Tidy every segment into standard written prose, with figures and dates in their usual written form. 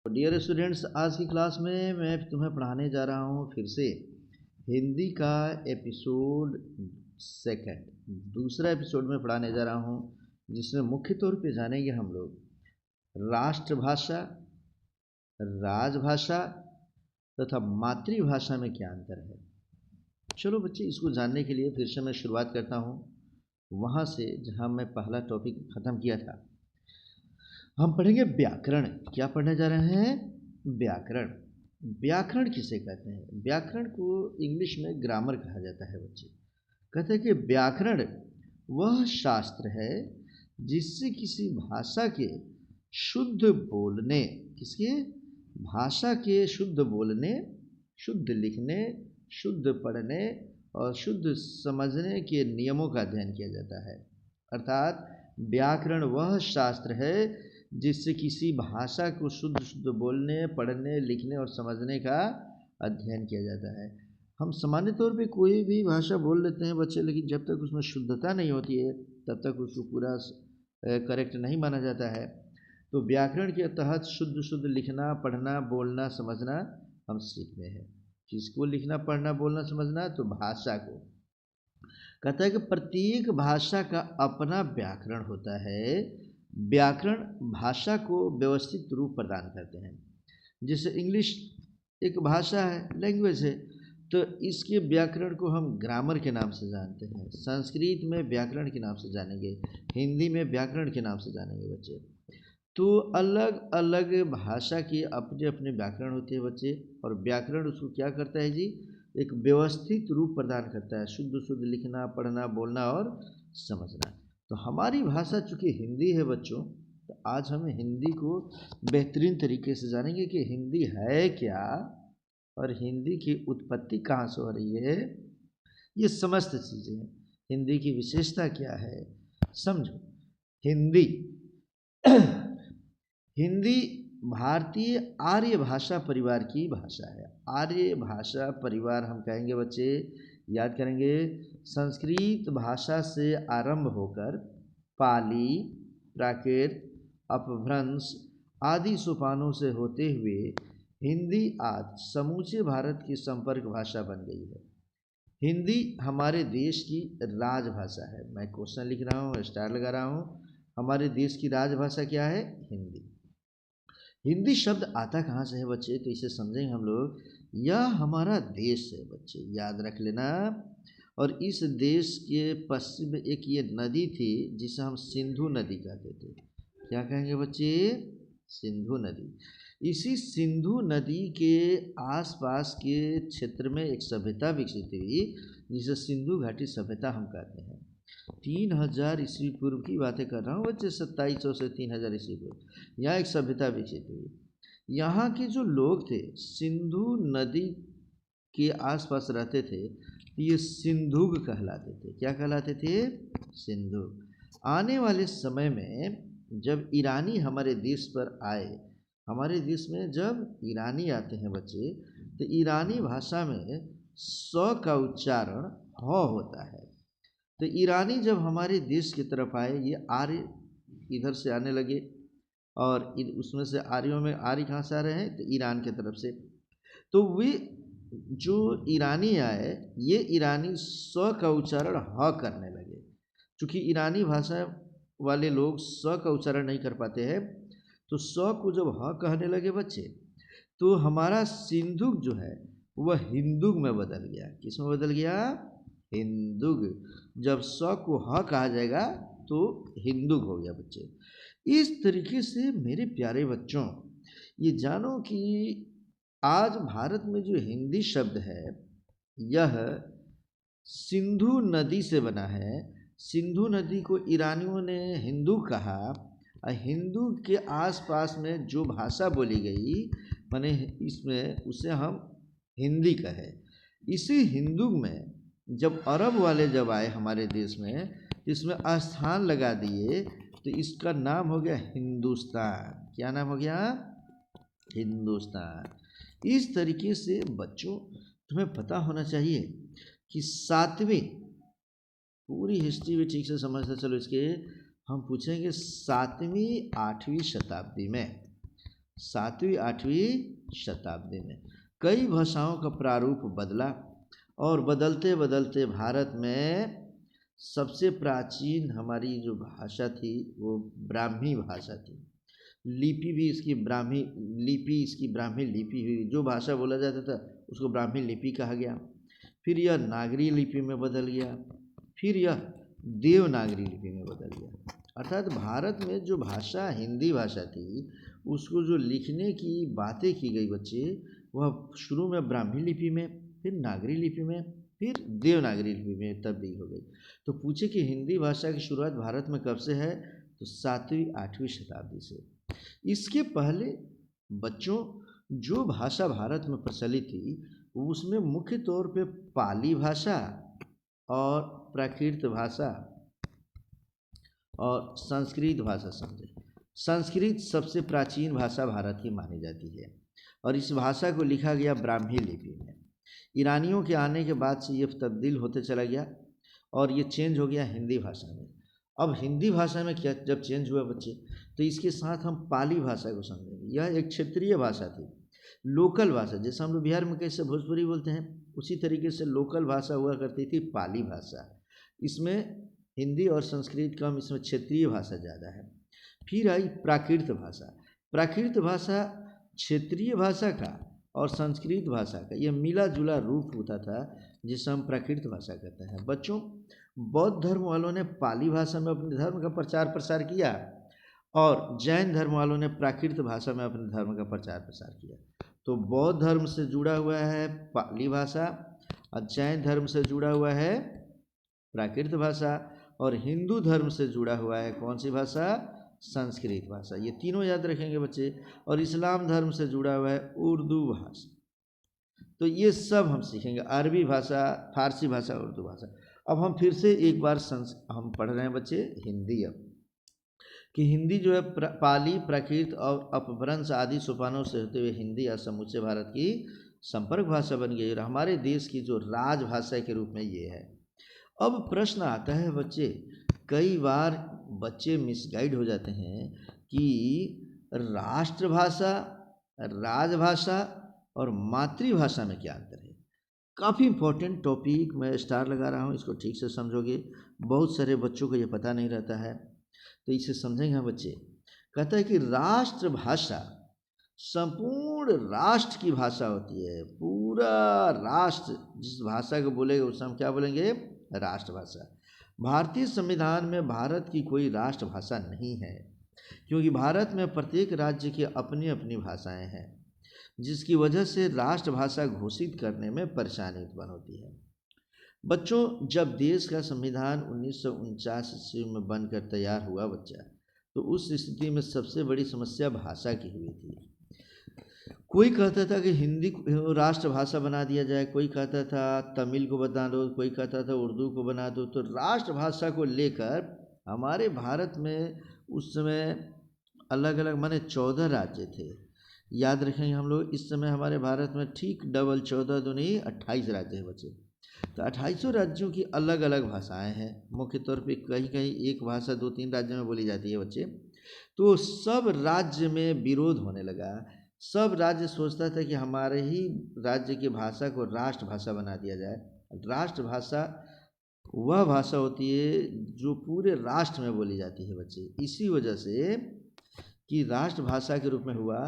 Dear students, आज की class में मैं तुम्हें पढ़ाने जा रहा हूँ फिर से हिंदी का एपिसोड सेकंड। दूसरा एपिसोड में पढ़ाने जा रहा हूँ जिसमें मुख्य तौर पे जानेंगे हम लोग राष्ट्रभाषा, राजभाषा तथा मातृभाषा में क्या अंतर है। चलो बच्चे, इसको जानने के लिए फिर से मैं शुरुआत करता हूँ वहाँ से जहाँ मैं पहला टॉपिक ख़त्म किया था। हम पढ़ेंगे व्याकरण। क्या पढ़ने जा रहे हैं? व्याकरण। व्याकरण किसे कहते हैं? व्याकरण को इंग्लिश में ग्रामर कहा जाता है बच्चे। कहते हैं कि व्याकरण वह शास्त्र है जिससे किसी भाषा के शुद्ध बोलने, किसके? भाषा के शुद्ध बोलने, शुद्ध लिखने, शुद्ध पढ़ने और शुद्ध समझने के नियमों का अध्ययन किया जाता है। अर्थात व्याकरण वह शास्त्र है जिससे किसी भाषा को शुद्ध बोलने, पढ़ने, लिखने और समझने का अध्ययन किया जाता है। हम सामान्य तौर पे कोई भी भाषा बोल लेते हैं बच्चे, लेकिन जब तक उसमें शुद्धता नहीं होती है तब तक उसको पूरा करेक्ट नहीं माना जाता है। तो व्याकरण के तहत शुद्ध लिखना, पढ़ना, बोलना, समझना हम सीखते हैं। किसको लिखना, पढ़ना, बोलना, समझना? तो भाषा को। कहता है कि प्रत्येक भाषा का अपना व्याकरण होता है। व्याकरण भाषा को व्यवस्थित रूप प्रदान करते हैं। जैसे इंग्लिश एक भाषा है, लैंग्वेज है, तो इसके व्याकरण को हम ग्रामर के नाम से जानते हैं। संस्कृत में व्याकरण के नाम से जानेंगे, हिंदी में व्याकरण के नाम से जानेंगे बच्चे। तो अलग अलग भाषा के अपने अपने व्याकरण होते हैं बच्चे, और व्याकरण उसको क्या करता है जी? एक व्यवस्थित रूप प्रदान करता है, शुद्ध लिखना, पढ़ना, बोलना और समझना। तो हमारी भाषा चूँकि हिंदी है बच्चों, तो आज हम हिंदी को बेहतरीन तरीके से जानेंगे कि हिंदी है क्या और हिंदी की उत्पत्ति कहाँ से हो रही है। ये समस्त चीज़ें, हिंदी की विशेषता क्या है, समझो। हिंदी हिंदी भारतीय आर्य भाषा परिवार की भाषा है। आर्य भाषा परिवार हम कहेंगे बच्चे, याद करेंगे, संस्कृत भाषा से आरंभ होकर पाली, प्राकृत, अपभ्रंश आदि सोपानों से होते हुए हिंदी आज समूचे भारत की संपर्क भाषा बन गई है। हिंदी हमारे देश की राजभाषा है। मैं क्वेश्चन लिख रहा हूँ, स्टार लगा रहा हूँ। हमारे देश की राजभाषा क्या है? हिंदी। हिंदी शब्द आता कहाँ से है बच्चे? तो इसे समझेंगे हम लोग। यह हमारा देश है बच्चे, याद रख लेना। और इस देश के पश्चिम में एक ये नदी थी जिसे हम सिंधु नदी कहते थे। क्या कहेंगे बच्चे? सिंधु नदी। इसी सिंधु नदी के आसपास के क्षेत्र में एक सभ्यता विकसित हुई जिसे सिंधु घाटी सभ्यता हम कहते हैं। 3000 ईस्वी पूर्व की बातें कर रहा हूँ बच्चे, 2700 से 3000 ईस्वी पूर्व यहाँ एक सभ्यता विकसित हुई। यहाँ के जो लोग थे सिंधु नदी के आसपास रहते थे, ये सिंधुग कहलाते थे। क्या कहलाते थे? सिंधुग। आने वाले समय में जब ईरानी हमारे देश पर आए, हमारे देश में जब ईरानी आते हैं बच्चे, तो ईरानी भाषा में स का उच्चारण ह होता है। तो ईरानी जब हमारे देश की तरफ आए, ये आर्य इधर से आने लगे, और उसमें से आर्यों में आर्य कहाँ से आ रहे हैं? तो ईरान की तरफ से। तो वे जो ईरानी आए, ये ईरानी स का उच्चारण ह करने लगे। चूँकि ईरानी भाषा वाले लोग स का उच्चारण नहीं कर पाते हैं, तो स को जब ह कहने लगे बच्चे, तो हमारा सिंधुग जो है वह हिंदुग में बदल गया। किस में बदल गया? हिंदुग। जब स को ह कहा जाएगा तो हिंदुग हो गया बच्चे। इस तरीके से मेरे प्यारे बच्चों, ये जानो कि आज भारत में जो हिंदी शब्द है यह सिंधु नदी से बना है। सिंधु नदी को ईरानियों ने हिंदू कहा, और हिंदू के आसपास में जो भाषा बोली गई, माने इसमें उसे हम हिंदी कहे। इसी हिंदू में जब अरब वाले जब आए हमारे देश में, इसमें स्थान लगा दिए, तो इसका नाम हो गया हिंदुस्तान। क्या नाम हो गया? हिंदुस्तान। इस तरीके से बच्चों तुम्हें पता होना चाहिए कि 7वीं, पूरी हिस्ट्री भी ठीक से समझते चलो। इसके हम पूछेंगे 7वीं 8वीं शताब्दी में 7वीं 8वीं शताब्दी में। कई भाषाओं का प्रारूप बदला और बदलते बदलते भारत में सबसे प्राचीन हमारी जो भाषा थी वो ब्राह्मी भाषा थी। लिपि भी इसकी ब्राह्मी लिपि हुई। जो भाषा बोला जाता था उसको ब्राह्मी लिपि कहा गया। फिर यह नागरी लिपि में बदल गया, फिर यह देवनागरी लिपि में बदल गया। अर्थात भारत में जो भाषा हिंदी भाषा थी उसको जो लिखने की बातें की गई बच्चे, वह शुरू में ब्राह्मी लिपि में, फिर नागरी लिपि में, फिर देवनागरी लिपि में तब्दील हो गई। तो पूछे कि हिंदी भाषा की शुरुआत भारत में कब से है, तो 7वीं 8वीं शताब्दी से। इसके पहले बच्चों जो भाषा भारत में प्रचलित थी उसमें मुख्य तौर पे पाली भाषा और प्राकृत भाषा और संस्कृत भाषा समझे। संस्कृत सबसे प्राचीन भाषा भारत की मानी जाती है और इस भाषा को लिखा गया ब्राह्मी लिपि में। ईरानियों के आने के बाद से ये तब्दील होते चला गया और ये चेंज हो गया हिंदी भाषा में। अब हिंदी भाषा में क्या जब चेंज हुआ बच्चे, तो इसके साथ हम पाली भाषा को समझेंगे। यह एक क्षेत्रीय भाषा थी, लोकल भाषा। जैसे हम लोग बिहार में कैसे भोजपुरी बोलते हैं, उसी तरीके से लोकल भाषा हुआ करती थी पाली भाषा। इसमें हिंदी और संस्कृत कम, इसमें क्षेत्रीय भाषा ज़्यादा है। फिर आई प्राकृत भाषा। प्राकृत भाषा क्षेत्रीय भाषा का और संस्कृत भाषा का यह मिला जुला रूप होता था, जिसे हम प्राकृत भाषा कहते हैं। बच्चों बौद्ध धर्म वालों ने पाली भाषा में अपने धर्म का प्रचार प्रसार किया और जैन धर्म वालों ने प्राकृत भाषा में अपने धर्म का प्रचार प्रसार किया। तो बौद्ध धर्म से जुड़ा हुआ है पाली भाषा और जैन धर्म से जुड़ा हुआ है प्राकृत भाषा, और हिंदू धर्म से जुड़ा हुआ है कौन सी भाषा, संस्कृत भाषा। ये तीनों याद रखेंगे बच्चे। और इस्लाम धर्म से जुड़ा हुआ है उर्दू भाषा। तो ये सब हम सीखेंगे, अरबी भाषा, फारसी भाषा, उर्दू भाषा। अब हम फिर से एक बार हम पढ़ रहे हैं बच्चे हिंदी। अब कि हिंदी जो है पाली, प्राकृत और अपभ्रंश आदि सोपानों से होते हुए हिंदी या समूचे भारत की संपर्क भाषा बन गई और हमारे देश की जो राजभाषा के रूप में ये है। अब प्रश्न आता है बच्चे, कई बार बच्चे मिसगाइड हो जाते हैं कि राष्ट्रभाषा, राजभाषा और मातृभाषा में क्या अंतर है। काफ़ी इम्पोर्टेंट टॉपिक, मैं स्टार लगा रहा हूँ, इसको ठीक से समझोगे। बहुत सारे बच्चों को ये पता नहीं रहता है, तो इसे समझेंगे हम बच्चे। कहता है कि राष्ट्रभाषा संपूर्ण राष्ट्र की भाषा होती है। पूरा राष्ट्र जिस भाषा को बोलेगा उसे हम क्या बोलेंगे, राष्ट्रभाषा। भारतीय संविधान में भारत की कोई राष्ट्रभाषा नहीं है, क्योंकि भारत में प्रत्येक राज्य की अपनी अपनी भाषाएं हैं, जिसकी वजह से राष्ट्रभाषा घोषित करने में परेशानी उत्पन्न होती है। बच्चों जब देश का संविधान 1949 ईस्वी में बनकर तैयार हुआ बच्चा, तो उस स्थिति में सबसे बड़ी समस्या भाषा की हुई थी। कोई कहता था कि हिंदी को राष्ट्रभाषा बना दिया जाए, कोई कहता था तमिल को बना दो, कोई कहता था उर्दू को बना दो। तो राष्ट्रभाषा को लेकर हमारे भारत में उस समय अलग अलग माने 14 राज्य थे। याद रखेंगे हम लोग, इस समय हमारे भारत में ठीक डबल 14 दूनी 28 राज्य हैं बच्चे। तो 28 राज्यों की अलग अलग भाषाएं हैं। मुख्य तौर पे कहीं कहीं एक भाषा 2-3 राज्यों में बोली जाती है बच्चे। तो सब राज्य में विरोध होने लगा। सब राज्य सोचता था कि हमारे ही राज्य की भाषा को राष्ट्रभाषा बना दिया जाए। राष्ट्रभाषा वह भाषा होती है जो पूरे राष्ट्र में बोली जाती है बच्चे। इसी वजह से कि राष्ट्रभाषा के रूप में हुआ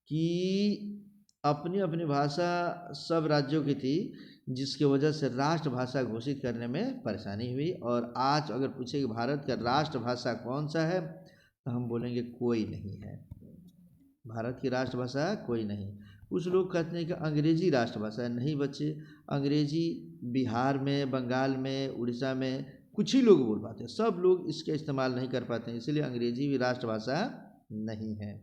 कि अपनी अपनी भाषा सब राज्यों की थी, जिसकी वजह से राष्ट्रभाषा घोषित करने में परेशानी हुई। और आज अगर पूछे कि भारत का राष्ट्रभाषा कौन सा है, तो हम बोलेंगे कोई नहीं है। भारत की राष्ट्रभाषा कोई नहीं। कुछ लोग कहते हैं कि अंग्रेजी राष्ट्रभाषा है। नहीं बच्चे, अंग्रेजी बिहार में, बंगाल में, उड़ीसा में कुछ ही लोग बोल पाते हैं, सब लोग इसका इस्तेमाल नहीं कर पाते हैं, इसलिए अंग्रेजी भी राष्ट्रभाषा नहीं है।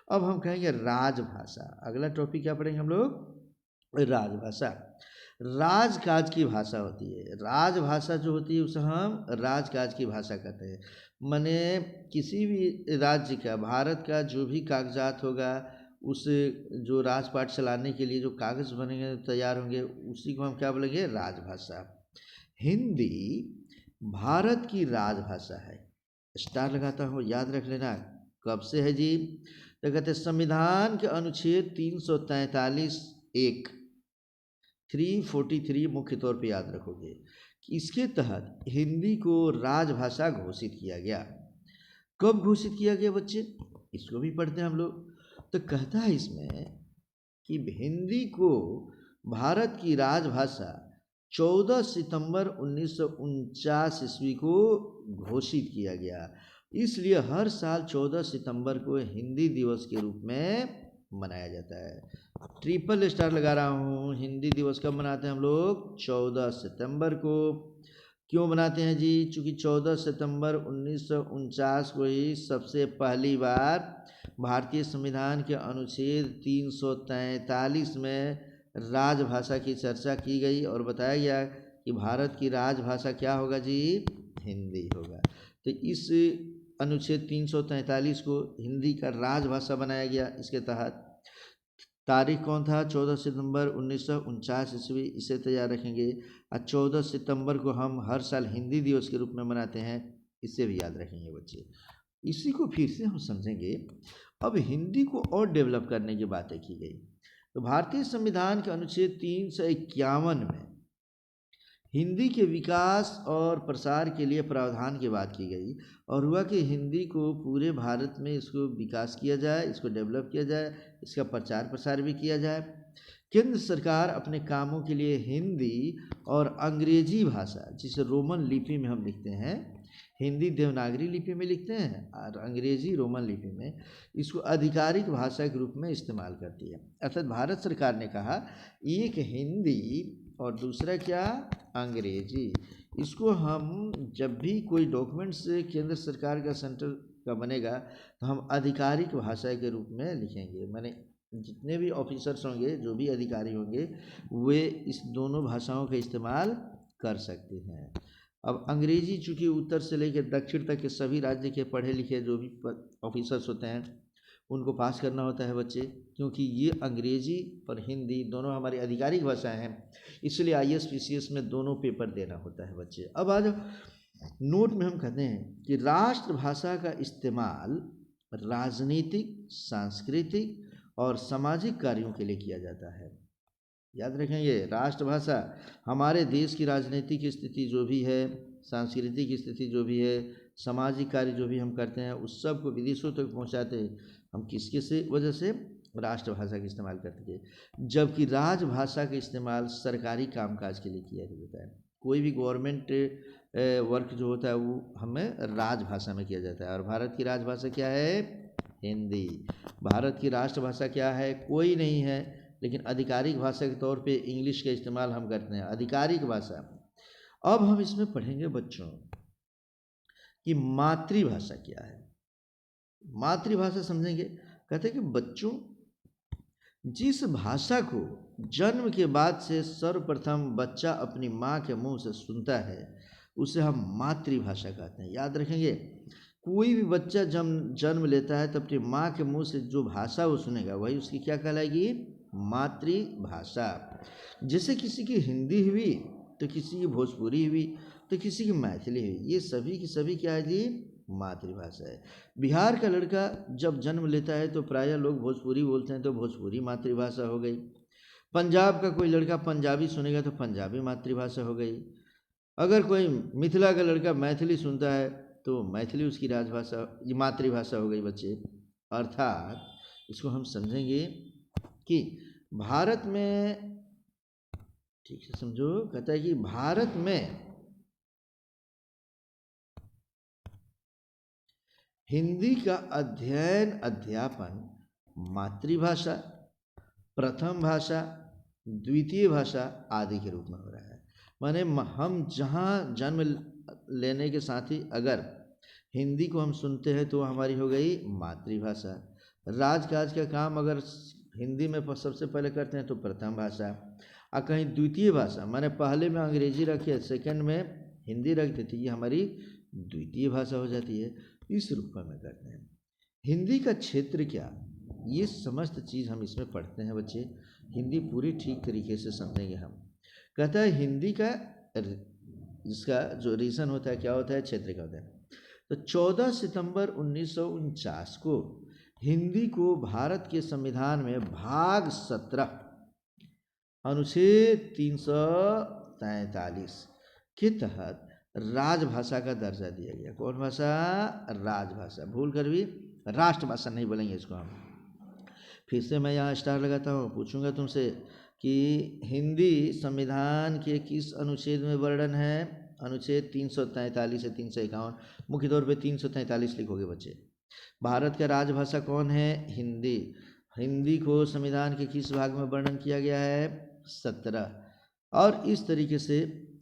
अब हम कहेंगे राजभाषा। अगला टॉपिक क्या पढ़ेंगे हम लोग, राजभाषा। राजकाज की भाषा होती है। राजभाषा जो होती है उसे हम राजकाज की भाषा कहते हैं। माने किसी भी राज्य का, भारत का जो भी कागजात होगा, उस जो राजपाट चलाने के लिए जो कागज़ बनेंगे, तैयार होंगे, उसी को हम क्या बोलेंगे, राजभाषा। हिंदी भारत की राजभाषा है। स्टार लगाता हूँ, याद रख लेना। कब से है जी, तो कहते हैं संविधान के अनुच्छेद 343(1) 343 मुख्य तौर पे याद रखोगे कि इसके तहत हिंदी को राजभाषा घोषित किया गया। कब घोषित किया गया बच्चे, इसको भी पढ़ते हैं हम लोग। तो कहता है इसमें कि हिंदी को भारत की राजभाषा 14 सितंबर 1949 ईस्वी को घोषित किया गया। इसलिए हर साल 14 सितंबर को हिंदी दिवस के रूप में मनाया जाता है। ट्रिपल स्टार लगा रहा हूँ। हिंदी दिवस कब मनाते हैं हम लोग? 14 सितंबर को। क्यों मनाते हैं जी? चूँकि 14 सितंबर 1949 को ही सबसे पहली बार भारतीय संविधान के अनुच्छेद 343 में राजभाषा की चर्चा की गई और बताया गया कि भारत की राजभाषा क्या होगा जी? हिंदी होगा। तो इस अनुच्छेद 343 को हिंदी का राजभाषा बनाया गया। इसके तहत तारीख कौन था? 14 सितंबर 1949 ईस्वी। इसे तैयार रखेंगे। और 14 सितंबर को हम हर साल हिंदी दिवस के रूप में मनाते हैं, इसे भी याद रखेंगे बच्चे। इसी को फिर से हम समझेंगे। अब हिंदी को और डेवलप करने की बातें की गई। तो भारतीय संविधान के अनुच्छेद 351 में हिंदी के विकास और प्रसार के लिए प्रावधान की बात की गई और हुआ कि हिंदी को पूरे भारत में इसको विकास किया जाए, इसको डेवलप किया जाए, इसका प्रचार प्रसार भी किया जाए। केंद्र सरकार अपने कामों के लिए हिंदी और अंग्रेजी भाषा, जिसे रोमन लिपि में हम लिखते हैं, हिंदी देवनागरी लिपि में लिखते हैं और अंग्रेजी रोमन लिपि में, इसको आधिकारिक भाषा के रूप में इस्तेमाल करती है। अर्थात भारत सरकार ने कहा एक हिंदी और दूसरा क्या? अंग्रेजी। इसको हम जब भी कोई डॉक्यूमेंट्स केंद्र सरकार का सेंटर का बनेगा तो हम आधिकारिक भाषा के रूप में लिखेंगे। माने जितने भी ऑफिसर्स होंगे, जो भी अधिकारी होंगे, वे इस दोनों भाषाओं का इस्तेमाल कर सकते हैं। अब अंग्रेजी चूँकि उत्तर से लेकर दक्षिण तक के सभी राज्य के पढ़े लिखे जो भी ऑफिसर्स होते हैं उनको पास करना होता है बच्चे, क्योंकि ये अंग्रेजी और हिंदी दोनों हमारी आधिकारिक भाषाएं हैं। इसलिए IAS PCS में दोनों पेपर देना होता है बच्चे। अब आज नोट में हम कहते हैं कि राष्ट्रभाषा का इस्तेमाल राजनीतिक, सांस्कृतिक और सामाजिक कार्यों के लिए किया जाता है। याद रखेंगे, राष्ट्रभाषा हमारे देश की राजनीतिक स्थिति जो भी है, सांस्कृतिक स्थिति जो भी है, सामाजिक कार्य जो भी हम करते हैं, उस सब को विदेशों तक पहुंचाते हम किसके से वजह से? राष्ट्रभाषा का इस्तेमाल करते हैं। जबकि राजभाषा का इस्तेमाल सरकारी कामकाज के लिए किया जाता है। कोई भी गवर्नमेंट वर्क जो होता है वो हमें राजभाषा में किया जाता है। और भारत की राजभाषा क्या है? हिंदी। भारत की राष्ट्रभाषा क्या है? कोई नहीं है, लेकिन आधिकारिक भाषा के तौर पे इंग्लिश का इस्तेमाल हम करते हैं, आधिकारिक भाषा। अब हम इसमें पढ़ेंगे बच्चों कि मातृभाषा क्या है। मातृभाषा समझेंगे। कहते हैं कि बच्चों, जिस भाषा को जन्म के बाद से सर्वप्रथम बच्चा अपनी माँ के मुंह से सुनता है उसे हम मातृभाषा कहते हैं। याद रखेंगे, कोई भी बच्चा जन्म लेता है तो अपनी माँ के मुंह से जो भाषा वो सुनेगा वही उसकी क्या कहलाएगी? मातृभाषा। जैसे किसी की हिंदी हुई तो किसी की भोजपुरी हुई तो किसी की मैथिली हुई, ये सभी की सभी क्या है जी? मातृभाषा है। बिहार का लड़का जब जन्म लेता है तो प्रायः लोग भोजपुरी बोलते हैं, तो भोजपुरी मातृभाषा हो गई। पंजाब का कोई लड़का पंजाबी सुनेगा तो पंजाबी मातृभाषा हो गई। अगर कोई मिथिला का लड़का मैथिली सुनता है तो मैथिली उसकी राजभाषा, ये मातृभाषा हो गई बच्चे। अर्थात इसको हम समझेंगे कि भारत में, ठीक से समझो, कहता है कि भारत में हिंदी का अध्ययन अध्यापन मातृभाषा, प्रथम भाषा, द्वितीय भाषा आदि के रूप में हो रहा है। माने हम जहाँ जन्म लेने के साथ ही अगर हिंदी को हम सुनते हैं तो हमारी हो गई मातृभाषा। राजकाज का काम अगर हिंदी में सबसे पहले करते हैं तो प्रथम भाषा, और कहीं द्वितीय भाषा माने पहले में अंग्रेजी रखे, सेकंड में हिंदी रख देती, ये हमारी द्वितीय भाषा हो जाती है। इस रूप में करते हैं। हिंदी का क्षेत्र क्या, ये समस्त चीज़ हम इसमें पढ़ते हैं बच्चे। हिंदी पूरी ठीक तरीके से समझेंगे हम। कहता है हिंदी का इसका जो रीजन होता है, क्या होता है? क्षेत्र क्या होता है? तो 14 सितंबर 1949 को हिंदी को भारत के संविधान में भाग 17 अनुच्छेद 343 के तहत राजभाषा का दर्जा दिया गया। कौन भाषा? राजभाषा। भूल कर भी राष्ट्रभाषा नहीं बोलेंगे इसको हम। फिर से मैं यहाँ स्टार लगाता हूँ, पूछूंगा तुमसे कि हिंदी संविधान के किस अनुच्छेद में वर्णन है? अनुच्छेद 343 से 351, मुख्य तौर पे 343 लिखोगे बच्चे। भारत का राजभाषा कौन है? हिंदी। हिंदी को संविधान के किस भाग में वर्णन किया गया है? 17। और इस तरीके से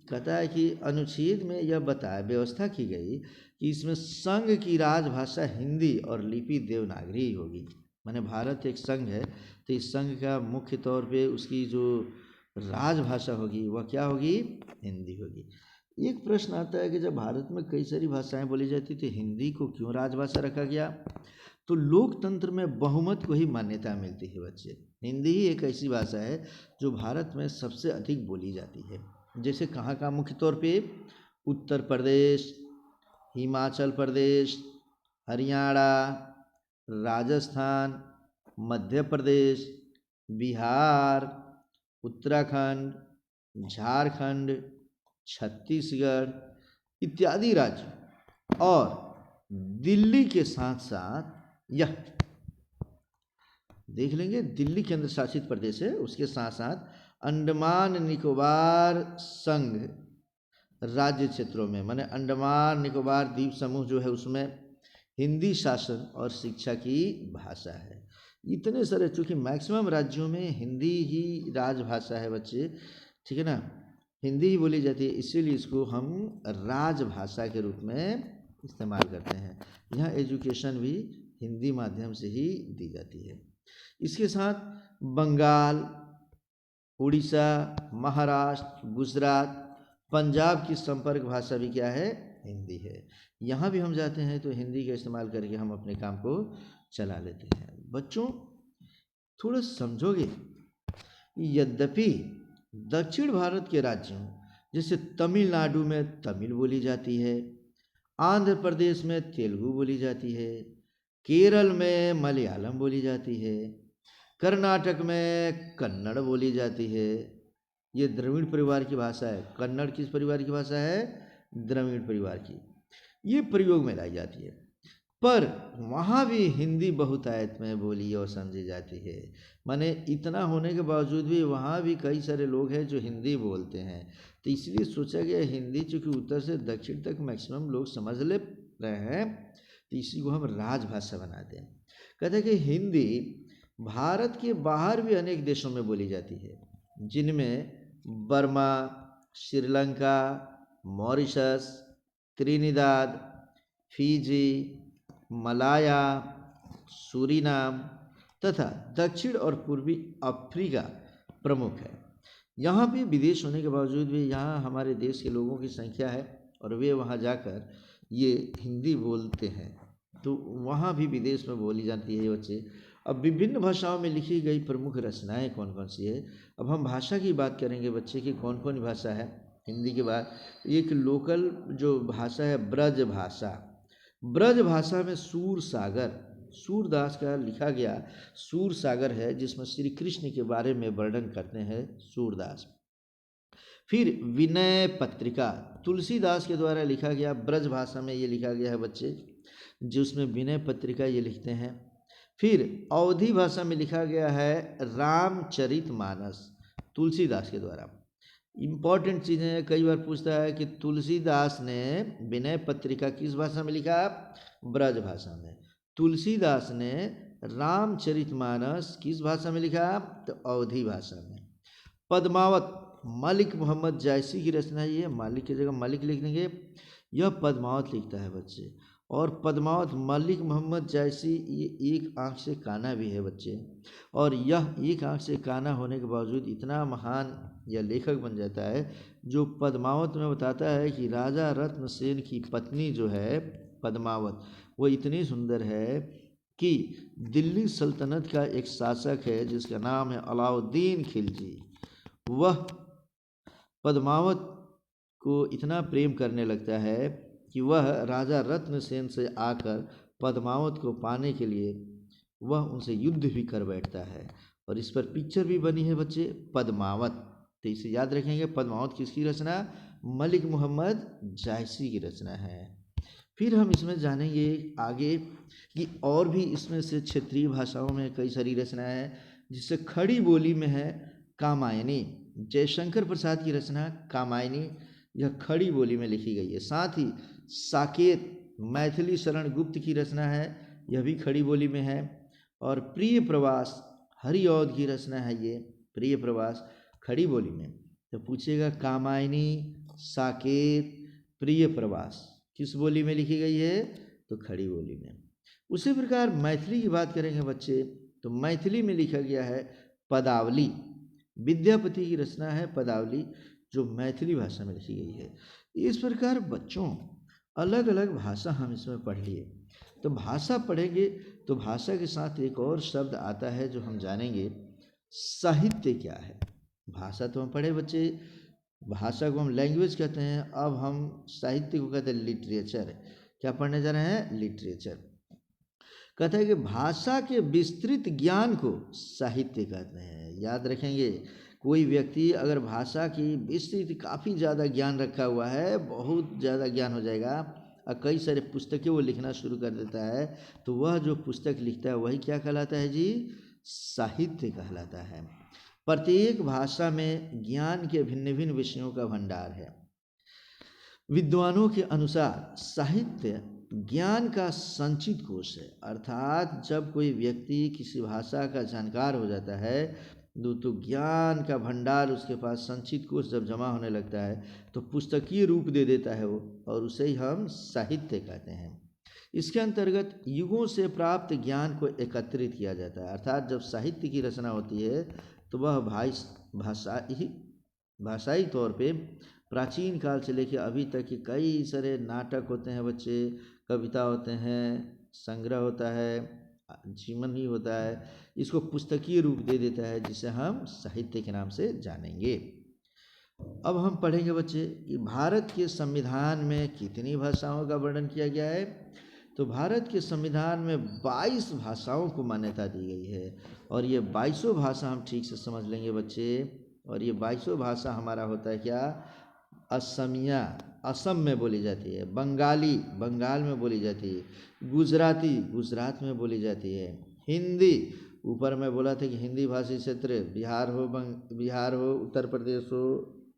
कहता है कि अनुच्छेद में यह व्यवस्था की गई कि इसमें संघ की राजभाषा हिंदी और लिपि देवनागरी होगी। माने भारत एक संघ है, तो इस संघ का मुख्य तौर पे उसकी जो राजभाषा होगी वह क्या होगी? हिंदी होगी। एक प्रश्न आता है कि जब भारत में कई सारी भाषाएं बोली जाती तो हिंदी को क्यों राजभाषा रखा गया? तो लोकतंत्र में बहुमत को ही मान्यता मिलती है बच्चे। हिंदी ही एक ऐसी भाषा है जो भारत में सबसे अधिक बोली जाती है। जैसे कहाँ का मुख्य तौर पे? उत्तर प्रदेश, हिमाचल प्रदेश, हरियाणा, राजस्थान, मध्य प्रदेश, बिहार, उत्तराखंड, झारखंड, छत्तीसगढ़ इत्यादि राज्य और दिल्ली के साथ साथ यह देख लेंगे, दिल्ली केंद्र शासित प्रदेश है, उसके साथ साथ अंडमान निकोबार संघ राज्य क्षेत्रों में, माने अंडमान निकोबार द्वीप समूह जो है उसमें हिंदी शासन और शिक्षा की भाषा है। इतने सारे, चूँकि मैक्सिमम राज्यों में हिंदी ही राजभाषा है बच्चे, ठीक है ना, हिंदी ही बोली जाती है, इसीलिए इसको हम राजभाषा के रूप में इस्तेमाल करते हैं। यहाँ एजुकेशन भी हिंदी माध्यम से ही दी जाती है। इसके साथ बंगाल, उड़ीसा, महाराष्ट्र, गुजरात, पंजाब की संपर्क भाषा भी क्या है? हिंदी है। यहाँ भी हम जाते हैं तो हिंदी का इस्तेमाल करके हम अपने काम को चला लेते हैं। बच्चों थोड़ा समझोगे, यद्यपि दक्षिण भारत के राज्यों जैसे तमिलनाडु में तमिल बोली जाती है, आंध्र प्रदेश में तेलुगु बोली जाती है, केरल में मलयालम बोली जाती है, कर्नाटक में कन्नड़ बोली जाती है। ये द्रविड़ परिवार की भाषा है। कन्नड़ किस परिवार की भाषा है? द्रविड़ परिवार की। ये प्रयोग में लाई जाती है, पर वहाँ भी हिंदी बहुतायत में बोली और समझी जाती है। माने इतना होने के बावजूद भी वहाँ भी कई सारे लोग हैं जो हिंदी बोलते हैं, तो इसलिए सोचा गया हिंदी चूँकि उत्तर से दक्षिण तक मैक्सिमम लोग समझ ले रहे हैं, तो इसी को हम राजभाषा बनाते हैं। कहते हैं कि हिंदी भारत के बाहर भी अनेक देशों में बोली जाती है, जिनमें Burma, Sri Lanka, Mauritius, Trinidad, Fiji, Malaya, Suriname तथा दक्षिण और पूर्वी अफ्रीका प्रमुख है। यहाँ भी विदेश होने के बावजूद भी यहाँ हमारे देश के लोगों की संख्या है और वे वहाँ जाकर ये हिंदी बोलते हैं, तो वहाँ भी विदेश में बोली जाती है बच्चे। अब विभिन्न भाषाओं में लिखी गई प्रमुख रचनाएं कौन कौन सी है? अब हम भाषा की बात करेंगे बच्चे की कौन कौन भाषा है हिंदी के बाद। एक लोकल जो भाषा है ब्रज भाषा। ब्रज भाषा में सूर सागर, सूरदास का लिखा गया सूर सागर है, जिसमें श्री कृष्ण के बारे में वर्णन करते हैं सूरदास। फिर विनय पत्रिका तुलसीदास के द्वारा लिखा गया ब्रज भाषा में ये लिखा गया है बच्चे, जिसमें विनय पत्रिका ये लिखते हैं। फिर अवधी भाषा में लिखा गया है रामचरितमानस तुलसीदास के द्वारा। इम्पॉर्टेंट चीज़ें कई बार पूछता है कि तुलसीदास ने विनय पत्रिका किस भाषा में लिखा? ब्रज भाषा में। तुलसीदास ने रामचरितमानस किस भाषा में लिखा? तो अवधी भाषा में। पद्मावत मलिक मोहम्मद जायसी की रचना है, ये मालिक की जगह मलिक लिख देंगे, यह पद्मावत लिखता है बच्चे। और पद्मावत मलिक मोहम्मद जायसी ये एक आँख से काना भी है बच्चे, और यह एक आँख से काना होने के बावजूद इतना महान यह लेखक बन जाता है, जो पद्मावत में बताता है कि राजा रत्नसेन की पत्नी जो है पद्मावत, वो इतनी सुंदर है कि दिल्ली सल्तनत का एक शासक है जिसका नाम है अलाउद्दीन खिलजी, वह पद्मावत को इतना प्रेम करने लगता है कि वह राजा रत्नसेन से आकर पद्मावत को पाने के लिए वह उनसे युद्ध भी कर बैठता है। और इस पर पिक्चर भी बनी है बच्चे, पद्मावत। तो इसे याद रखेंगे, पद्मावत किसकी रचना? मलिक मोहम्मद जायसी की रचना है। फिर हम इसमें जानेंगे आगे कि और भी इसमें से क्षेत्रीय भाषाओं में कई सारी रचनाएं हैं, जिससे खड़ी बोली में है कामायनी। जयशंकर प्रसाद की रचना कामायनी, यह खड़ी बोली में लिखी गई है। साथ ही साकेत मैथिली शरण गुप्त की रचना है, यह भी खड़ी बोली में है। और प्रिय प्रवास हरिऔध की रचना है ये, प्रिय प्रवास खड़ी बोली में। तो पूछेगा कामायनी, साकेत, प्रिय प्रवास किस बोली में लिखी गई है? तो खड़ी बोली में। उसी प्रकार मैथिली की बात करेंगे बच्चे, तो मैथिली में लिखा गया है पदावली। विद्यापति की रचना है पदावली, जो मैथिली भाषा में लिखी गई है। इस प्रकार बच्चों अलग अलग भाषा हम इसमें पढ़ लिए। तो भाषा पढ़ेंगे तो भाषा के साथ एक और शब्द आता है जो हम जानेंगे, साहित्य क्या है। भाषा तो हम पढ़े बच्चे, भाषा को हम लैंग्वेज कहते हैं, अब हम साहित्य को कहते हैं लिटरेचर। क्या पढ़ने जा रहे हैं? लिटरेचर। कहते हैं कि भाषा के विस्तृत ज्ञान को साहित्य कहते हैं। याद रखेंगे, कोई व्यक्ति अगर भाषा की विस्तृत काफ़ी ज़्यादा ज्ञान रखा हुआ है, बहुत ज़्यादा ज्ञान हो जाएगा और कई सारे पुस्तकें वो लिखना शुरू कर देता है, तो वह जो पुस्तक लिखता है वही क्या कहलाता है जी? साहित्य कहलाता है। प्रत्येक भाषा में ज्ञान के भिन्न भिन्न विषयों का भंडार है। विद्वानों के अनुसार साहित्य ज्ञान का संचित कोश है। अर्थात जब कोई व्यक्ति किसी भाषा का जानकार हो जाता है तो ज्ञान का भंडार उसके पास संचित कोश जब जमा होने लगता है तो पुस्तकीय रूप दे देता है वो, और उसे ही हम साहित्य कहते हैं। इसके अंतर्गत युगों से प्राप्त ज्ञान को एकत्रित किया जाता है। अर्थात जब साहित्य की रचना होती है तो वह भाषाई तौर पे प्राचीन काल से लेकर अभी तक के कई सारे नाटक होते हैं बच्चे, कविता होते हैं, संग्रह होता है, जीवनी होता है, इसको पुस्तकीय रूप दे देता है, जिसे हम साहित्य के नाम से जानेंगे। अब हम पढ़ेंगे बच्चे कि भारत के संविधान में कितनी भाषाओं का वर्णन किया गया है। तो भारत के संविधान में 22 भाषाओं को मान्यता दी गई है, और ये 22 भाषा हम ठीक से समझ लेंगे बच्चे। और ये 22 भाषा हमारा होता है क्या? असमिया असम में बोली जाती है, बंगाली बंगाल में बोली जाती है, गुजराती गुजरात में बोली जाती है, हिंदी ऊपर मैं बोला था कि हिंदी भाषी क्षेत्र बिहार हो, उत्तर प्रदेश हो,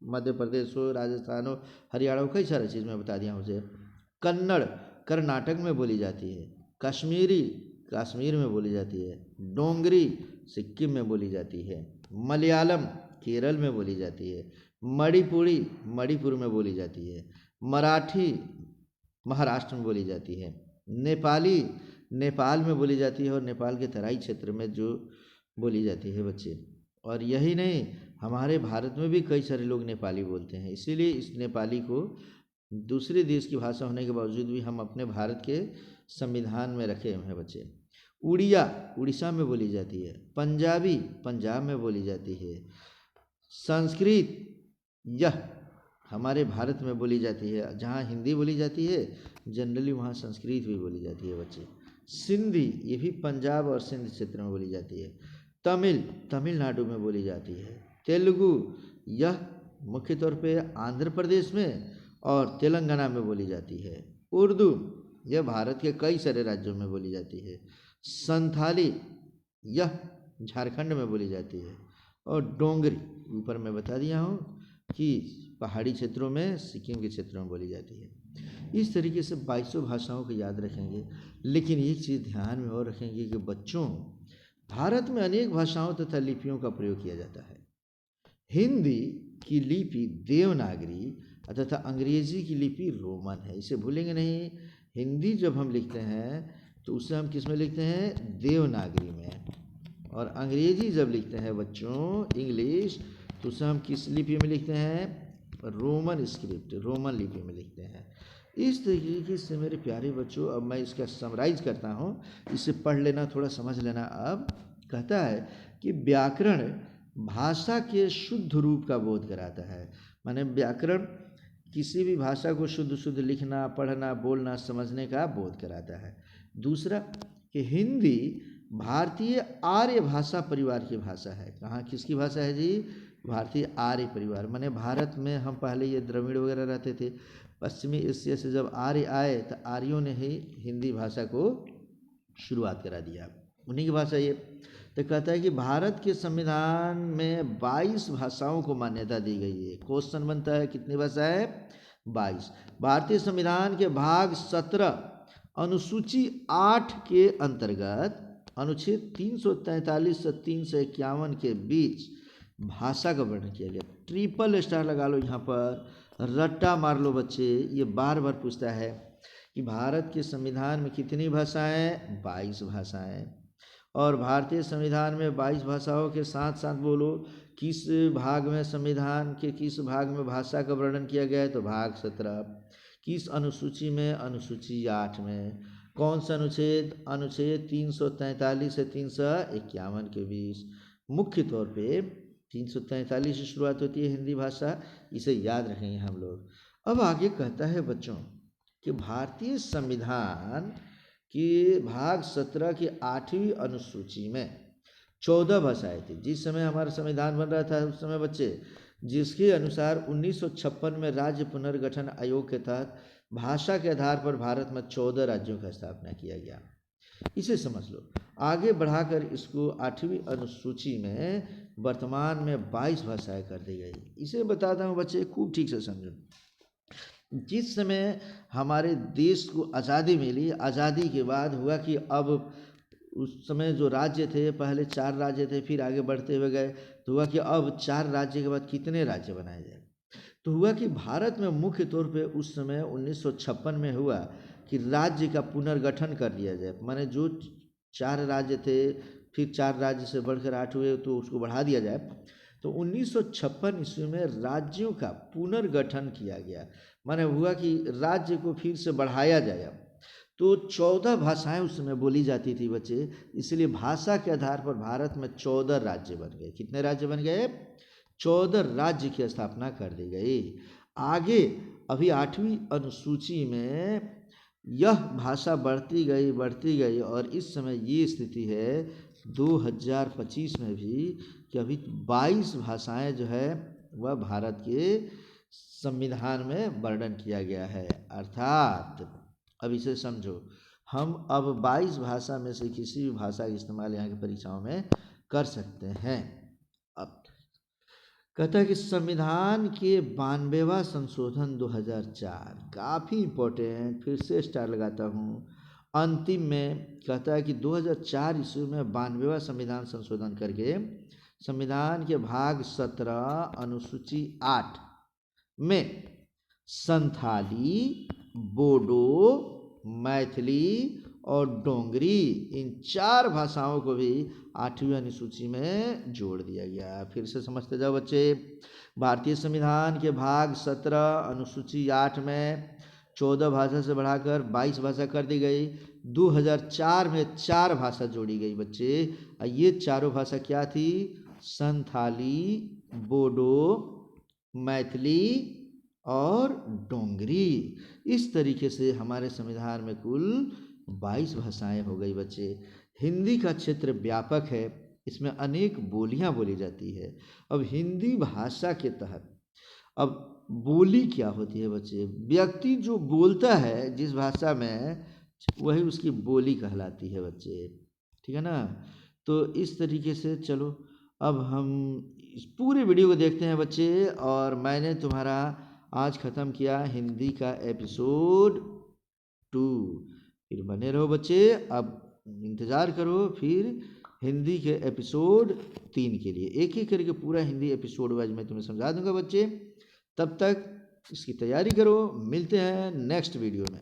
मध्य प्रदेश हो, राजस्थान हो, हरियाणा हो, कई सारी चीज़ मैं बता दिया मुझे। कन्नड़ कर्नाटक में बोली जाती है, कश्मीरी कश्मीर में बोली जाती है, डोंगरी सिक्किम में बोली जाती है, मलयालम केरल में बोली जाती है, मणिपुरी मणिपुर में बोली जाती है, मराठी महाराष्ट्र में बोली जाती है, नेपाली नेपाल में बोली जाती है और नेपाल के तराई क्षेत्र में जो बोली जाती है बच्चे। और यही नहीं, हमारे भारत में भी कई सारे लोग नेपाली बोलते हैं, इसीलिए इस नेपाली को दूसरे देश की भाषा होने के बावजूद भी हम अपने भारत के संविधान में रखे हुए हैं बच्चे। उड़िया उड़ीसा में बोली जाती है, पंजाबी पंजाब में बोली जाती है, संस्कृत यह हमारे भारत में बोली जाती है। जहाँ हिंदी बोली जाती है जनरली वहाँ संस्कृत भी बोली जाती है बच्चे। सिंधी ये भी पंजाब और सिंध क्षेत्र में बोली जाती है। तमिल तमिलनाडु में बोली जाती है। तेलुगु यह मुख्य तौर पे आंध्र प्रदेश में और तेलंगाना में बोली जाती है। उर्दू यह भारत के कई सारे राज्यों में बोली जाती है। संथाली यह झारखंड में बोली जाती है। और डोंगरी ऊपर मैं बता दिया हूँ कि पहाड़ी क्षेत्रों में, सिक्किम के क्षेत्रों में बोली जाती है। इस तरीके से 22 भाषाओं को याद रखेंगे। लेकिन एक चीज़ ध्यान में और रखेंगे कि बच्चों, भारत में अनेक भाषाओं तथा लिपियों का प्रयोग किया जाता है। हिंदी की लिपि देवनागरी तथा अंग्रेजी की लिपि रोमन है, इसे भूलेंगे नहीं। हिंदी जब हम लिखते हैं तो उसे हम किस में लिखते हैं? देवनागरी में। और अंग्रेजी जब लिखते हैं बच्चों, इंग्लिश, तो उसे हम किस लिपि में लिखते हैं? रोमन स्क्रिप्ट, रोमन लिपि में लिखते हैं। इस तरीके से मेरे प्यारे बच्चों, अब मैं इसका समराइज करता हूँ, इसे पढ़ लेना, थोड़ा समझ लेना। अब कहता है कि व्याकरण भाषा के शुद्ध रूप का बोध कराता है। माने व्याकरण किसी भी भाषा को शुद्ध शुद्ध लिखना, पढ़ना, बोलना, समझने का बोध कराता है। दूसरा कि हिंदी भारतीय आर्य भाषा परिवार की भाषा है। कहाँ किसकी भाषा है जी? भारतीय आर्य परिवार। माने भारत में हम पहले ये द्रविड़ वगैरह रहते थे, पश्चिमी एशिया से जब आर्य आए तो आर्यों ने ही हिंदी भाषा को शुरुआत करा दिया, उन्हीं की भाषा ये। तो कहता है कि भारत के संविधान में 22 भाषाओं को मान्यता दी गई है। क्वेश्चन बनता है कितनी भाषा है? 22। भारतीय संविधान के भाग 17 अनुसूची 8 के अंतर्गत अनुच्छेद 343 से 351 के बीच भाषा का वर्णन किया गया। ट्रिपल स्टार लगा लो यहाँ पर, रट्टा मार लो बच्चे, ये बार बार पूछता है कि भारत के संविधान में कितनी भाषाएं? 22 भाषाएं। और भारतीय संविधान में 22 भाषाओं के साथ साथ बोलो किस भाग में, संविधान के किस भाग में भाषा का वर्णन किया गया है? तो भाग 17। किस अनुसूची में? अनुसूची 8 में। कौन सा अनुच्छेद? अनुच्छेद 343 से 351 के बीच। मुख्य तौर पे 343 से शुरुआत होती है हिंदी भाषा, इसे याद रखेंगे हम लोग। अब आगे कहता है बच्चों कि भारतीय संविधान के भाग 17 की 8वीं अनुसूची में 14 भाषाएं थी। जिस समय हमारा संविधान बन रहा था उस समय बच्चे, जिसके अनुसार 1956 में राज्य पुनर्गठन आयोग के तहत भाषा के आधार पर भारत में 14 राज्यों का स्थापना किया गया। इसे समझ लो। आगे बढ़ाकर इसको 8वीं अनुसूची में वर्तमान में 22 भाषाएं कर दी गई। इसे बताता हूँ बच्चे, खूब ठीक से समझो। जिस समय हमारे देश को आज़ादी मिली, आज़ादी के बाद हुआ कि अब उस समय जो राज्य थे, पहले 4 राज्य थे, फिर आगे बढ़ते हुए गए तो हुआ कि अब 4 राज्य के बाद कितने राज्य बनाए जाए। तो हुआ कि भारत में मुख्य तौर पे उस समय 1956 में हुआ कि राज्य का पुनर्गठन कर दिया जाए। माने जो 4 राज्य थे, फिर 4 राज्य से बढ़कर 8 हुए तो उसको बढ़ा दिया जाए। तो 1956 ईस्वी में राज्यों का पुनर्गठन किया गया। माने हुआ कि राज्य को फिर से बढ़ाया जाए। तो 14 भाषाएं उस समय बोली जाती थी बच्चे, इसलिए भाषा के आधार पर भारत में 14 राज्य बन गए। कितने राज्य बन गए? 14 राज्य की स्थापना कर दी गई। आगे अभी 8वीं अनुसूची में यह भाषा बढ़ती गई और इस समय ये स्थिति है 2025 में भी कि अभी 22 भाषाएं जो है वह भारत के संविधान में वर्णन किया गया है। अर्थात अब इसे समझो, हम अब 22 भाषा में से किसी भी भाषा का इस्तेमाल यहाँ की परीक्षाओं में कर सकते हैं। अब कहता है कि संविधान के 92वां संशोधन 2004 काफ़ी इम्पोर्टेंट, फिर से स्टार लगाता हूँ। अंतिम में कहता है कि 2004 ईस्वी में 92वां संविधान संशोधन करके संविधान के भाग 17 अनुसूची 8 में संथाली, बोडो, मैथिली और डोंगरी, इन 4 भाषाओं को भी 8वीं अनुसूची में जोड़ दिया गया। फिर से समझते जाओ बच्चे। भारतीय संविधान के भाग 17 अनुसूची 8 में 14 भाषा से बढ़ाकर 22 भाषा कर दी गई। 2004 में 4 भाषा जोड़ी गई बच्चे। ये चारों भाषा क्या थी? संथाली, बोडो, मैथिली और डोंगरी। इस तरीके से हमारे संविधान में कुल 22 भाषाएं हो गई बच्चे। हिंदी का क्षेत्र व्यापक है, इसमें अनेक बोलियां बोली जाती है। अब हिंदी भाषा के तहत अब बोली क्या होती है बच्चे? व्यक्ति जो बोलता है जिस भाषा में, वही उसकी बोली कहलाती है बच्चे। ठीक है ना? तो इस तरीके से चलो अब हम इस पूरे वीडियो को देखते हैं बच्चे। और मैंने तुम्हारा आज ख़त्म किया हिंदी का एपिसोड 2। फिर बने रहो बच्चे, अब इंतज़ार करो फिर हिंदी के एपिसोड 3 के लिए। एक एक करके पूरा हिंदी एपिसोड वाइज मैं तुम्हें समझा दूंगा बच्चे। तब तक इसकी तैयारी करो। मिलते हैं नेक्स्ट वीडियो में।